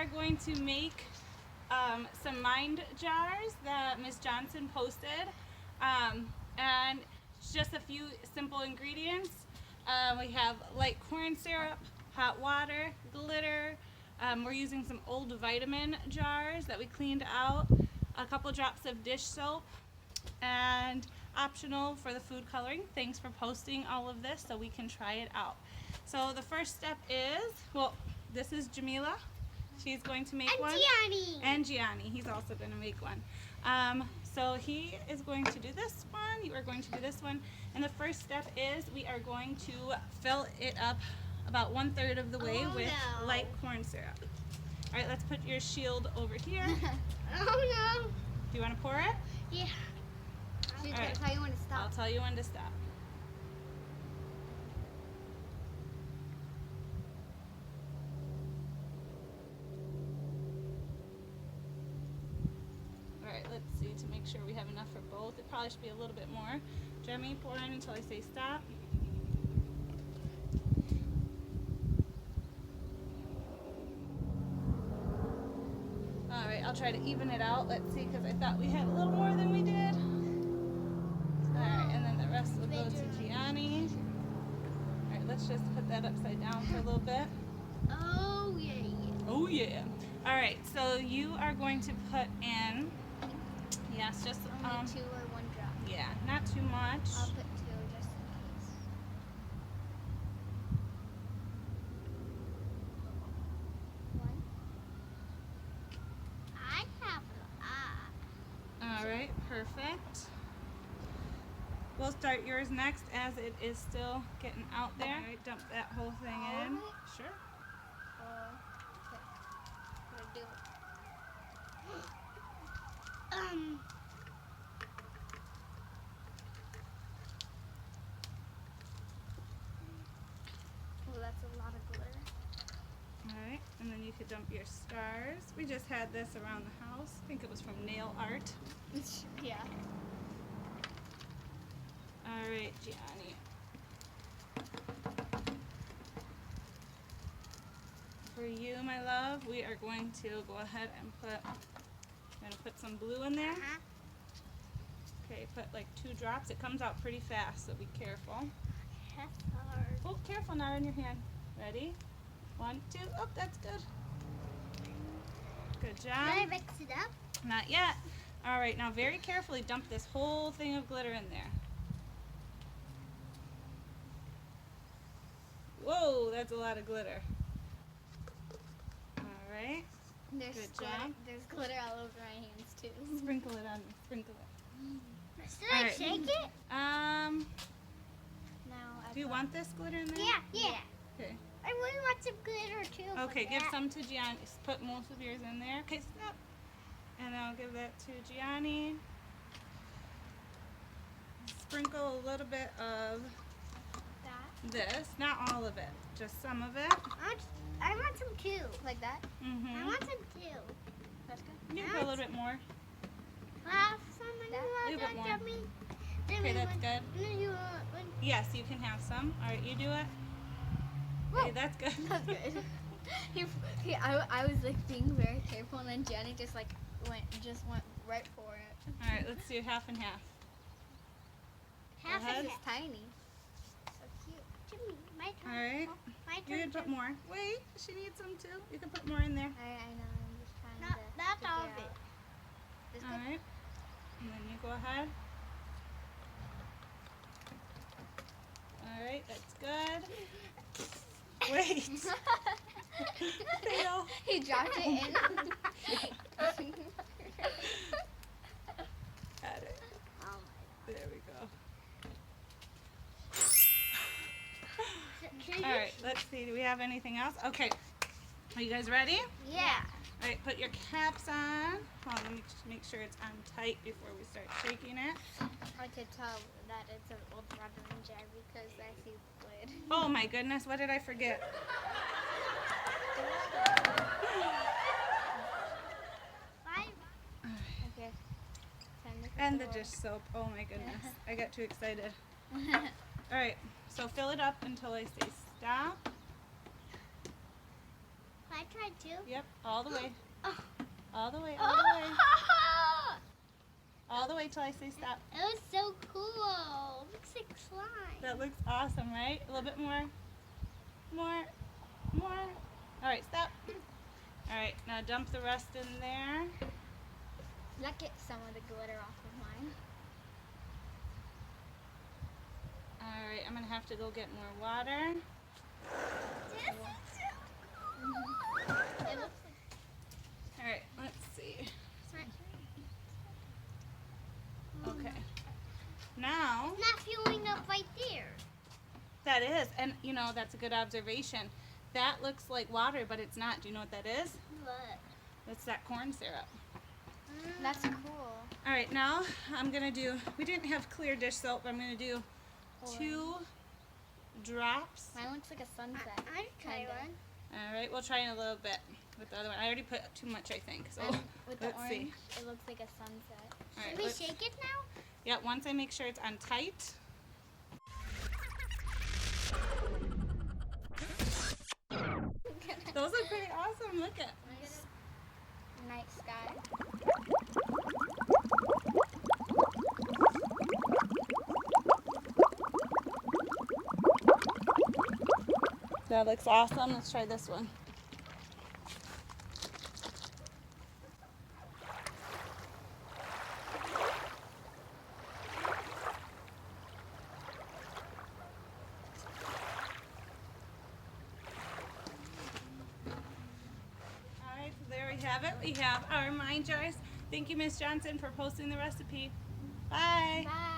are going to make some mind jars that Miss Johnson posted. And just a few simple ingredients. We have light corn syrup, hot water, glitter. We're using some old vitamin jars that we cleaned out, a couple drops of dish soap, and optional for the food coloring. Thanks for posting all of this so we can try it out. So the first step is, well, this is Jamila. She's going to make one. Gianni. And Gianni. He's also going to make one. So he is going to do this one. You are going to do this one. And the first step is we are going to fill it up about 1/3 of the way with light corn syrup. All right, let's put your shield over here. Oh no. Do you want to pour it? Yeah. All right. Tell you when to stop. I'll tell you when to stop. Alright, let's see to make sure we have enough for both. It probably should be a little bit more. Jeremy, pour in until I say stop. Alright, I'll try to even it out. Let's see, because I thought we had a little more than we did. Alright, and then the rest will go to Gianni. Alright, let's just put that upside down for a little bit. Oh yeah. Oh yeah. Alright, so you are going to put in, yes, just, Only 2 or 1 drop. yeah, not too much. I'll put 2 just in case. 1. I have a lot. Alright, perfect. We'll start yours next as it is still getting out there. Alright, dump that whole thing All in. of it? Sure. Okay. I'm gonna do it. Oh, that's a lot of glitter. Alright, and then you could dump your stars. We just had this around the house. I think it was from nail art. Yeah. Alright, Gianni. For you, my love, we are going to go ahead and I'm gonna put some blue in there. Okay, put like 2 drops. It comes out pretty fast, so be careful. That's hard. Oh, careful, not on your hand. Ready? 1, 2. Oh, that's good. Good Can I job. mix it up? Not yet. All right, now very carefully dump this whole thing of glitter in there. Whoa, that's a lot of glitter. All right. There's Good glitter. job. There's glitter all over my hands too. Sprinkle it on me. Sprinkle it. Should All I right. shake it? No. Do you want this glitter in there? Yeah. Okay. I really want some glitter too. Okay, give some to Gianni. Put most of yours in there. Okay, stop. And I'll give that to Gianni. Sprinkle a little bit of this, not all of it, just some of it. I want some too. Like that? I Mm-hmm. want some too. That's good. You can put a little bit more. Have some A little bit more. me. Okay, that's good. Then you want one. Yes, you can have some. All right, you do it. Okay, that's good. That's good. I was like being very careful, and then Jenny just went right for it. All right, let's do half and half. Half ahead. is tiny. So cute. Jimmy, my turn. All right. My You turn. can put more. Wait, she needs some too. You can put more in there. I know. I'm just trying No, to. that's figure all out. of it. This All good? right. And then you go ahead. All right, that's good. Wait. Fail. He dropped it in. Got it. Oh There we go. my. All right, let's see. Do we have anything else? Okay. Are you guys ready? Yeah. All right, put your caps on. Hold on, let me just make sure it's on tight before we start shaking it. I could tell that it's an old vitamin jar because I see the lid. Oh my goodness, what did I forget? Okay. And the dish soap. Oh my goodness. I got too excited. All right, so fill it up until I say stop. I tried to. Yep, all the way. Oh. All the way, all the way. Oh. All the way till I say stop. It was so cool. Looks like slime. That looks awesome, right? A little bit more. More. More. All right, stop. All right, now dump the rest in there. Let's get some of the glitter off of mine. All right, I'm gonna have to go get more water. This is so cool. It looks like All right, let's see. Okay. Now, It's not filling up right there. that is, and you know, that's a good observation. That looks like water, but it's not. Do you know what that is? What? That's that corn syrup. That's cool. All right, now I'm gonna do, we didn't have clear dish soap, but I'm gonna do 2 drops. Mine looks like a sunset. I'd try All right, we'll try in a little bit with the other one. I already put too much, I think, so With the let's orange, see. it looks like a sunset. All right, Can we let's- shake it now? Yeah, once I make sure it's on tight. Those look pretty awesome, look at. Night sky. That looks awesome. Let's try this one. All right, so there we have it. We have our mind jars. Thank you, Miss Johnson, for posting the recipe. Bye. Bye.